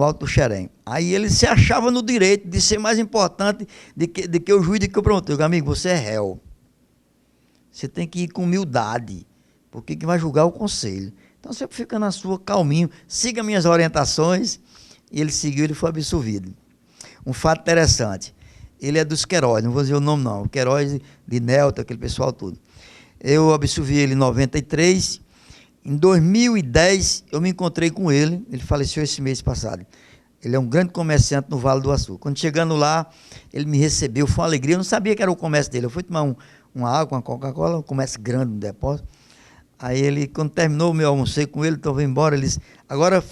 Alto do Xerém. Aí ele se achava no direito de ser mais importante de que o juiz, de que o promotor. Eu digo, amigo, você é réu. Você tem que ir com humildade, porque quem vai julgar é o conselho. Então você fica na sua, calminho, siga minhas orientações. E ele seguiu, ele foi absolvido. Um fato interessante, ele é dos Queiroz, não vou dizer o nome não, o Queiroz de Nelta, aquele pessoal todo. Eu absolvi ele em 93, em 2010 eu me encontrei com ele faleceu esse mês passado. Ele é um grande comerciante no Vale do Açúcar. Quando chegando lá, ele me recebeu, foi uma alegria, eu não sabia que era o comércio dele, eu fui tomar uma água, uma Coca-Cola, um comércio grande no depósito. Aí ele, quando terminou o meu almocei com ele, então eu vim embora, ele disse, agora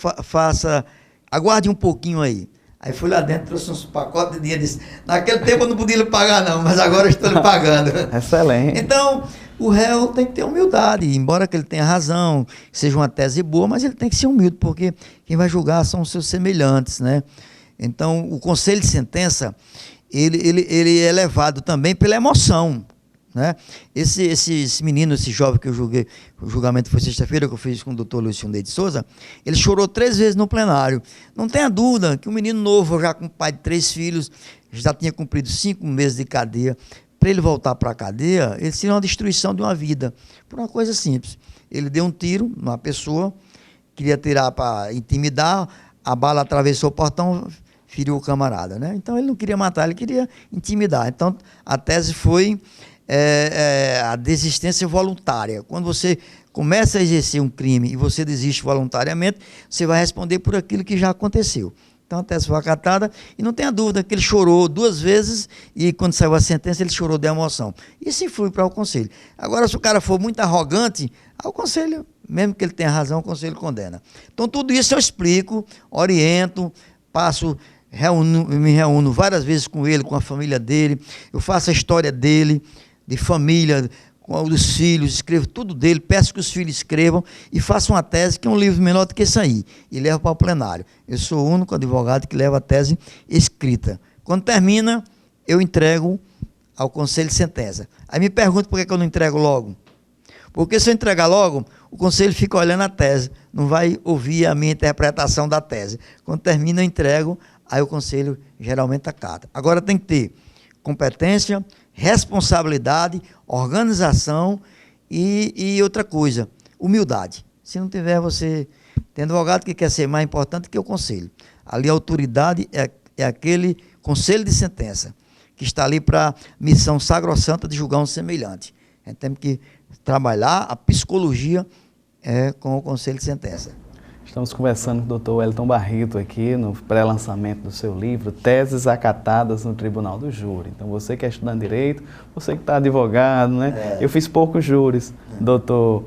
aguarde um pouquinho aí. Aí fui lá dentro, trouxe uns pacotes de dinheiro, disse, naquele tempo eu não podia lhe pagar não, mas agora eu estou lhe pagando. Excelente. Então, o réu tem que ter humildade, embora que ele tenha razão, seja uma tese boa, mas ele tem que ser humilde, porque quem vai julgar são os seus semelhantes, né? Então, o conselho de sentença, ele é levado também pela emoção, né? Esse menino, esse jovem que eu julguei, o julgamento foi sexta-feira, que eu fiz com o doutor Luciano de Souza, ele chorou 3 vezes no plenário. Não tenha dúvida que um menino novo, já com pai de 3 filhos, já tinha cumprido 5 meses de cadeia, para ele voltar para a cadeia, ele seria uma destruição de uma vida, por uma coisa simples. Ele deu um tiro numa pessoa, queria tirar para intimidar, a bala atravessou o portão, feriu o camarada, né? Então ele não queria matar, ele queria intimidar. Então a tese foi a desistência voluntária. Quando você começa a exercer um crime e você desiste voluntariamente, você vai responder por aquilo que já aconteceu. Então a tese foi acatada e não tenha dúvida que ele chorou 2 vezes e quando saiu a sentença ele chorou de emoção. Isso influi para o conselho. Agora, se o cara for muito arrogante, o conselho, mesmo que ele tenha razão, o conselho condena. Então tudo isso eu explico, oriento, me reúno várias vezes com ele, com a família dele, eu faço a história dele, de família, dos filhos, escrevo tudo dele, peço que os filhos escrevam e faço uma tese que é um livro menor do que esse aí, e levo para o plenário. Eu sou o único advogado que leva a tese escrita. Quando termina, eu entrego ao conselho de sentença. Aí me pergunto por que eu não entrego logo. Porque se eu entregar logo, o conselho fica olhando a tese, não vai ouvir a minha interpretação da tese. Quando termina, eu entrego, aí o conselho geralmente acata. Agora tem que ter competência, responsabilidade, organização e outra coisa, humildade. Se não tiver, você tem advogado que quer ser mais importante que o conselho. Ali a autoridade é aquele conselho de sentença, que está ali para a missão sacrossanta de julgar um semelhante. A gente tem que trabalhar a psicologia com o conselho de sentença. Estamos conversando com o doutor Wellington Barreto aqui no pré-lançamento do seu livro, Teses Acatadas no Tribunal do Júri. Então você que é estudante de Direito, você que está advogado, né? Eu fiz poucos júris, doutor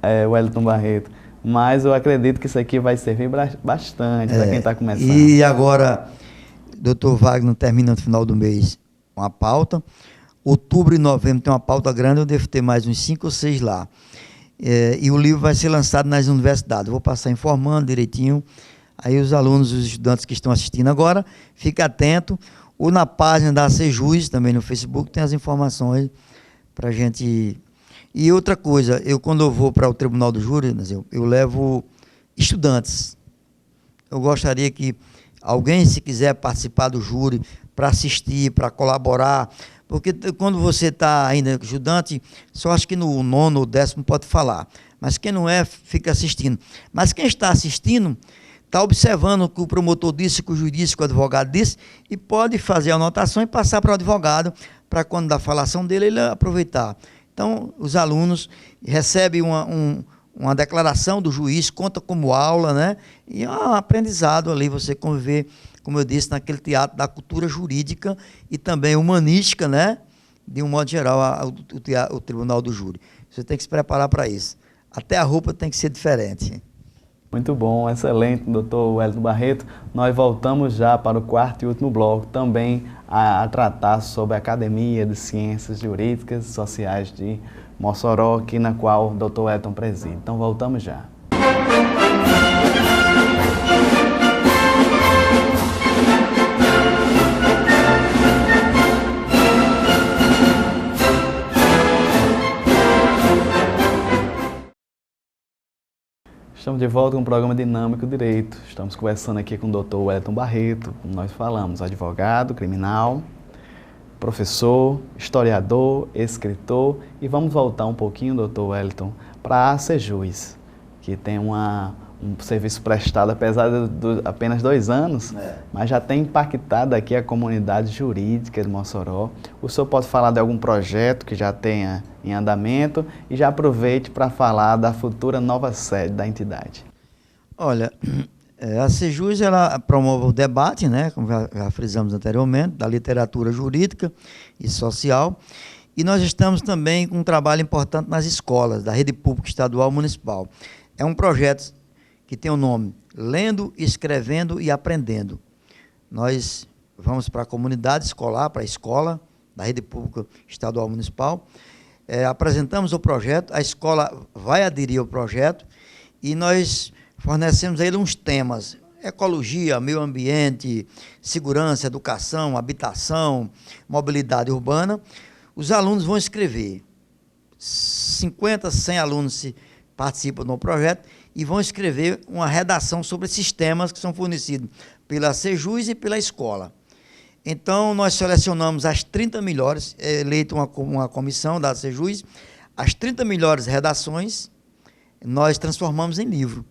Wellington Barreto, mas eu acredito que isso aqui vai servir bastante para quem está começando. E agora, doutor Wagner termina no final do mês uma pauta, outubro e novembro tem uma pauta grande, eu devo ter mais uns 5 ou 6 lá. E o livro vai ser lançado nas universidades. Eu vou passar informando direitinho. Aí os alunos, os estudantes que estão assistindo agora, fique atento. Ou na página da Sejus, também no Facebook, tem as informações para a gente. E outra coisa, quando eu vou para o Tribunal do Júri, eu levo estudantes. Eu gostaria que alguém, se quiser participar do júri, para assistir, para colaborar, porque quando você está ainda estudante, só acho que no 9º ou 10º pode falar, mas quem não é, fica assistindo. Mas quem está assistindo, está observando o que o promotor disse, o que o juiz disse, o que o advogado disse, e pode fazer a anotação e passar para o advogado, para quando da falação dele, ele aproveitar. Então, os alunos recebem uma declaração do juiz, conta como aula, né? E é um aprendizado ali, você conviver, como eu disse, naquele teatro da cultura jurídica e também humanística, né? De um modo geral, o Tribunal do Júri. Você tem que se preparar para isso. Até a roupa tem que ser diferente. Muito bom, excelente, doutor Wellington Barreto. Nós voltamos já para o 4º e último bloco, também a tratar sobre a Academia de Ciências Jurídicas e Sociais de Mossoró, aqui na qual o doutor Wellington preside. Então voltamos já. Estamos de volta com o programa Dinâmico Direito. Estamos conversando aqui com o Dr. Wellington Barreto, como nós falamos, advogado criminal, professor, historiador, escritor. E vamos voltar um pouquinho, Dr. Wellington, para a Sejus, que tem um serviço prestado, apesar de apenas 2 anos, mas já tem impactado aqui a comunidade jurídica de Mossoró. O senhor pode falar de algum projeto que já tenha em andamento e já aproveite para falar da futura nova sede da entidade. Olha, a Sejus, ela promove o debate, né, como já frisamos anteriormente, da literatura jurídica e social, e nós estamos também com um trabalho importante nas escolas, da rede pública estadual e municipal. É um projeto que tem o nome Lendo, Escrevendo e Aprendendo. Nós vamos para a comunidade escolar, para a escola da rede pública estadual e municipal, apresentamos o projeto, a escola vai aderir ao projeto e nós fornecemos a ele uns temas: ecologia, meio ambiente, segurança, educação, habitação, mobilidade urbana. Os alunos vão escrever, 50, 100 alunos participam do projeto e vão escrever uma redação sobre esses temas que são fornecidos pela Sejus e pela escola. Então, nós selecionamos as 30 melhores, eleito uma comissão da Sejus, as 30 melhores redações, nós transformamos em livro.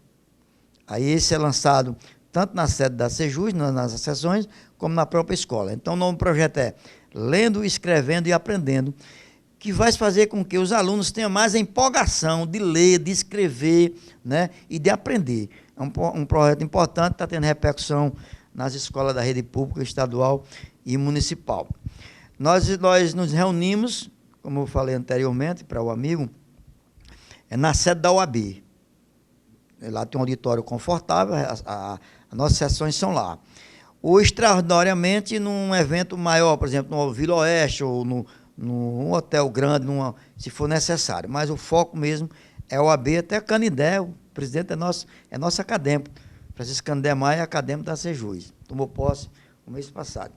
Aí esse é lançado tanto na sede da Sejus, nas sessões, como na própria escola. Então, o nome do projeto é Lendo, Escrevendo e Aprendendo, que vai fazer com que os alunos tenham mais a empolgação de ler, de escrever, né, e de aprender. É um projeto importante, está tendo repercussão nas escolas da rede pública, estadual e municipal. Nós nos reunimos, como eu falei anteriormente para o amigo, na sede da OAB. Lá tem um auditório confortável, as nossas sessões são lá. Ou, extraordinariamente, num evento maior, por exemplo, no Vila Oeste, ou num hotel grande, se for necessário. Mas o foco mesmo é a OAB, até Canindé, o presidente é nosso acadêmico. Francisco Canindé Maia é acadêmico da Sejus. Tomou posse no mês passado.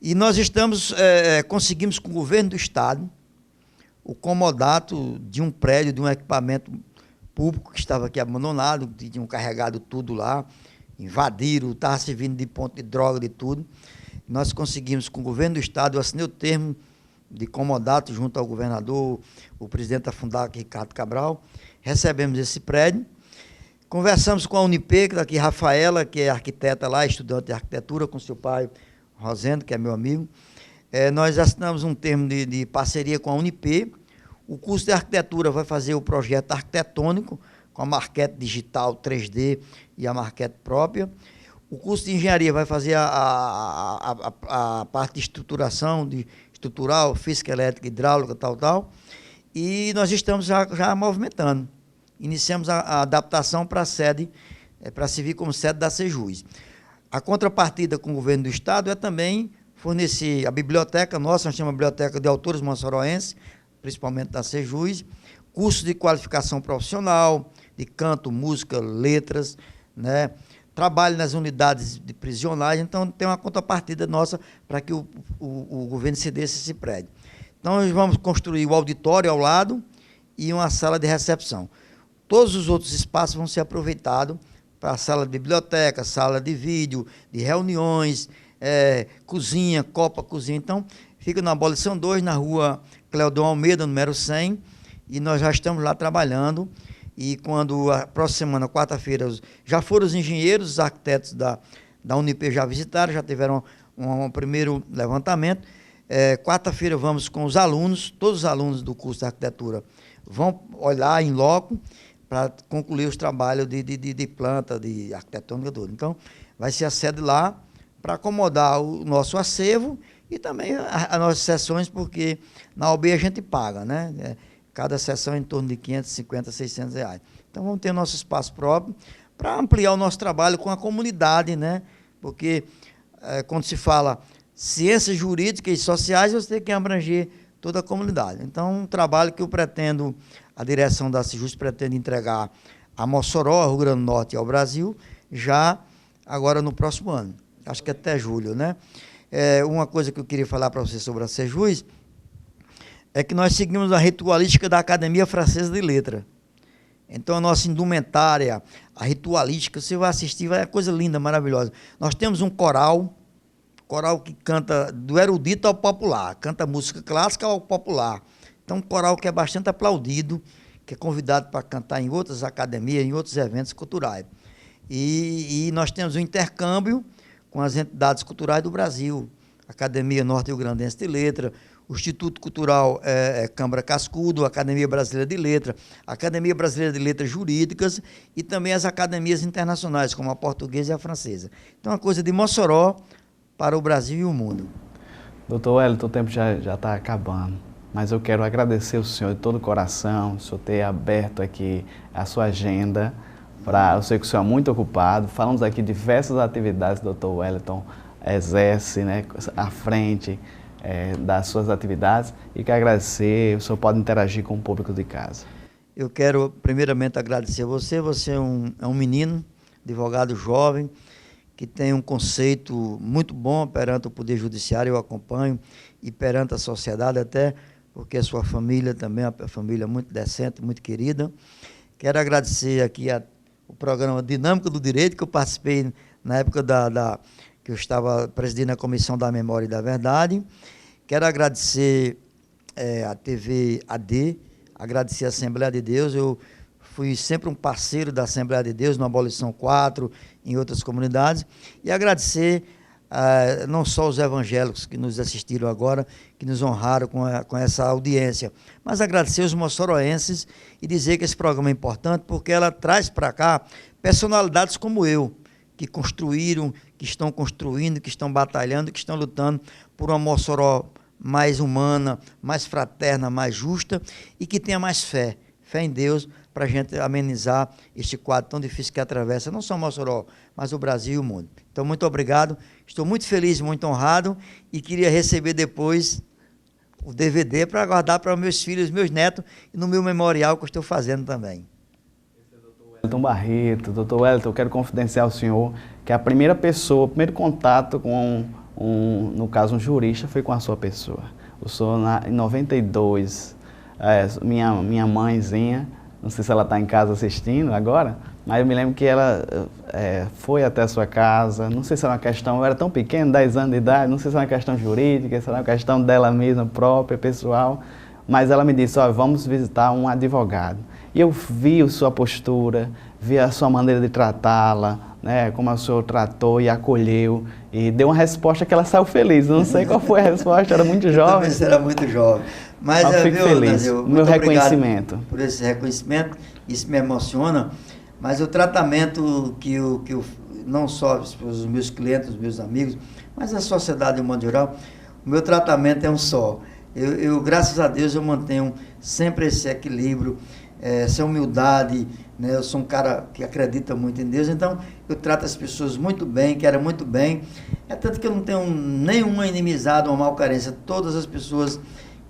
E nós conseguimos com o governo do Estado o comodato de um prédio, de um equipamento público que estava aqui abandonado, que tinham carregado tudo lá, invadiram, estava servindo de ponto de droga, de tudo. Nós conseguimos com o governo do Estado, eu assinei o termo de comodato junto ao governador, o presidente da Fundac, Ricardo Cabral, recebemos esse prédio, conversamos com a Unip, que daqui Rafaela, que é arquiteta lá, estudante de arquitetura, com seu pai, Rosendo, que é meu amigo. Nós assinamos um termo de parceria com a Unip. O curso de arquitetura vai fazer o projeto arquitetônico, com a maquete digital 3D e a maquete própria. O curso de engenharia vai fazer a parte de estruturação, estrutural, física, elétrica, hidráulica, tal. E nós estamos já movimentando. Iniciamos a adaptação para a sede, para servir como sede da Sejus. A contrapartida com o governo do Estado é também fornecer a biblioteca nossa, nós chamamos a Biblioteca de Autores Mossoroenses, principalmente da Sejus, cursos de qualificação profissional, de canto, música, letras, né? Trabalho nas unidades de prisionais. Então tem uma contrapartida nossa para que o governo cedesse esse prédio. Então nós vamos construir o auditório ao lado e uma sala de recepção. Todos os outros espaços vão ser aproveitados para a sala de biblioteca, sala de vídeo, de reuniões, cozinha, copa, cozinha. Então, fica na Abolição 2, na rua Cleodon Almeida, número 100, e nós já estamos lá trabalhando. E quando a próxima semana, quarta-feira, já foram os engenheiros, os arquitetos da Unip já visitaram, já tiveram um primeiro levantamento. Quarta-feira vamos com os alunos, todos os alunos do curso de arquitetura vão olhar em loco para concluir os trabalhos de planta, de arquitetônica, tudo. Então, vai ser a sede lá para acomodar o nosso acervo e também as nossas sessões, porque na OAB a gente paga, né? Cada sessão em torno de 550, 600 reais. Então, vamos ter nosso espaço próprio para ampliar o nosso trabalho com a comunidade, né? Porque quando se fala ciências jurídicas e sociais, você tem que abranger toda a comunidade. Então, um trabalho que eu pretendo, a direção da Sejus pretende entregar a Mossoró, ao Rio Grande do Norte e ao Brasil, já agora no próximo ano. Acho que até julho, né? Uma coisa que eu queria falar para você sobre a Sejus é que nós seguimos a ritualística da Academia Francesa de Letras. Então a nossa indumentária, a ritualística, você vai assistir, vai é coisa linda, maravilhosa. Nós temos um coral que canta do erudito ao popular, canta música clássica ao popular. Então um coral que é bastante aplaudido, que é convidado para cantar em outras academias, em outros eventos culturais. E nós temos um intercâmbio com as entidades culturais do Brasil, Academia Norte-Rio-Grandense de Letra, o Instituto Cultural Câmara Cascudo, Academia Brasileira de Letras, Academia Brasileira de Letras Jurídicas e também as academias internacionais, como a portuguesa e a francesa. Então, é uma coisa de Mossoró para o Brasil e o mundo. Doutor Wellington, o tempo já está acabando, mas eu quero agradecer ao senhor de todo o coração, o senhor ter aberto aqui a sua agenda. Eu sei que o senhor é muito ocupado, falamos aqui de diversas atividades que o doutor Wellington exerce, né, à frente das suas atividades, e quero agradecer, o senhor pode interagir com o público de casa. Eu quero primeiramente agradecer a você, você é um menino, advogado jovem, que tem um conceito muito bom perante o Poder Judiciário, eu acompanho, e perante a sociedade até, porque a sua família também é uma família muito decente, muito querida. Quero agradecer aqui o programa Dinâmica do Direito, que eu participei na época que eu estava presidindo a Comissão da Memória e da Verdade. Quero agradecer a TV AD, agradecer a Assembleia de Deus. Eu fui sempre um parceiro da Assembleia de Deus, no Abolição 4, em outras comunidades. E agradecer não só os evangélicos que nos assistiram agora, que nos honraram com essa audiência, mas agradecer os moçoroenses e dizer que esse programa é importante porque ela traz para cá personalidades como eu, que construíram, que estão construindo, que estão batalhando, que estão lutando por uma Mossoró mais humana, mais fraterna, mais justa e que tenha mais fé em Deus, para a gente amenizar este quadro tão difícil que atravessa não só Mossoró, mas o Brasil e o mundo. Então, muito obrigado, estou muito feliz, muito honrado e queria receber depois o DVD para guardar para meus filhos, meus netos e no meu memorial que eu estou fazendo também. Wellington Barreto, doutor Wellington, eu quero confidenciar ao senhor que a primeira pessoa, o primeiro contato com, no caso, um jurista foi com a sua pessoa. O senhor, em 92, minha mãezinha, não sei se ela está em casa assistindo agora, mas eu me lembro que ela foi até a sua casa, não sei se era uma questão, eu era tão pequeno, 10 anos de idade, não sei se era uma questão jurídica, se era uma questão dela mesma, própria, pessoal, mas ela me disse, olha, vamos visitar um advogado. E eu vi a sua postura, vi a sua maneira de tratá-la, né, como o senhor tratou e acolheu, e deu uma resposta que ela saiu feliz. Eu não sei qual foi a resposta, era muito jovem. Talvez era muito jovem. Mas eu fico feliz, Nazil, meu reconhecimento. Por esse reconhecimento, isso me emociona, mas o tratamento que eu não só os meus clientes, os meus amigos, mas a sociedade de um modo geral, o meu tratamento é um só. Eu graças a Deus, eu mantenho sempre esse equilíbrio, essa humildade, né? Eu sou um cara que acredita muito em Deus, então eu trato as pessoas muito bem, quero muito bem, tanto que eu não tenho nenhuma inimizade ou malquerência, todas as pessoas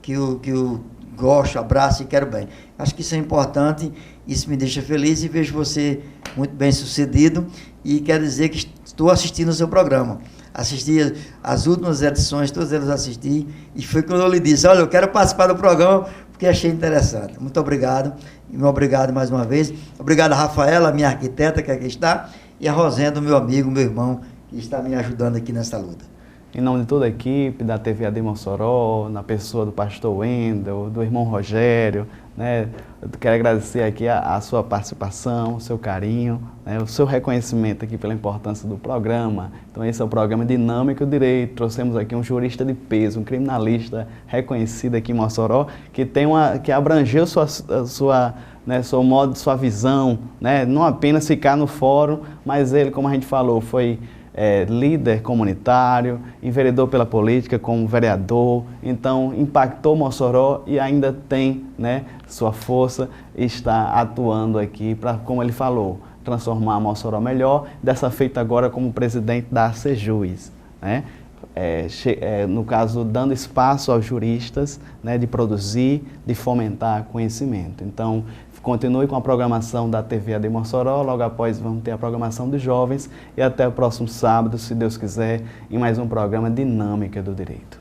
que eu gosto, abraço e quero bem. Acho que isso é importante, isso me deixa feliz e vejo você muito bem sucedido e quero dizer que estou assistindo o seu programa. Assisti as últimas edições, todas elas assisti e foi quando eu lhe disse, olha, eu quero participar do programa porque achei interessante. Muito obrigado, e meu obrigado mais uma vez. Obrigado a Rafaela, minha arquiteta que aqui está, e a Rosendo, meu amigo, meu irmão, que está me ajudando aqui nessa luta. Em nome de toda a equipe da TV AD Mossoró, na pessoa do pastor Wendel, do irmão Rogério, né, eu quero agradecer aqui a sua participação, o seu carinho, né, o seu reconhecimento aqui pela importância do programa. Então esse é o programa Dinâmico do Direito. Trouxemos aqui um jurista de peso, um criminalista reconhecido aqui em Mossoró, que abrangeu seu modo, sua visão, né, não apenas ficar no fórum, mas ele, como a gente falou, foi líder comunitário, vereador pela política como vereador, então impactou Mossoró e ainda tem, né, sua força e está atuando aqui para, como ele falou, transformar Mossoró melhor, dessa feita agora como presidente da ACJUIS, né? No caso, dando espaço aos juristas, né, de produzir, de fomentar conhecimento. Então, continue com a programação da TV AD Mossoró, logo após vamos ter a programação dos jovens e até o próximo sábado, se Deus quiser, em mais um programa Dinâmica do Direito.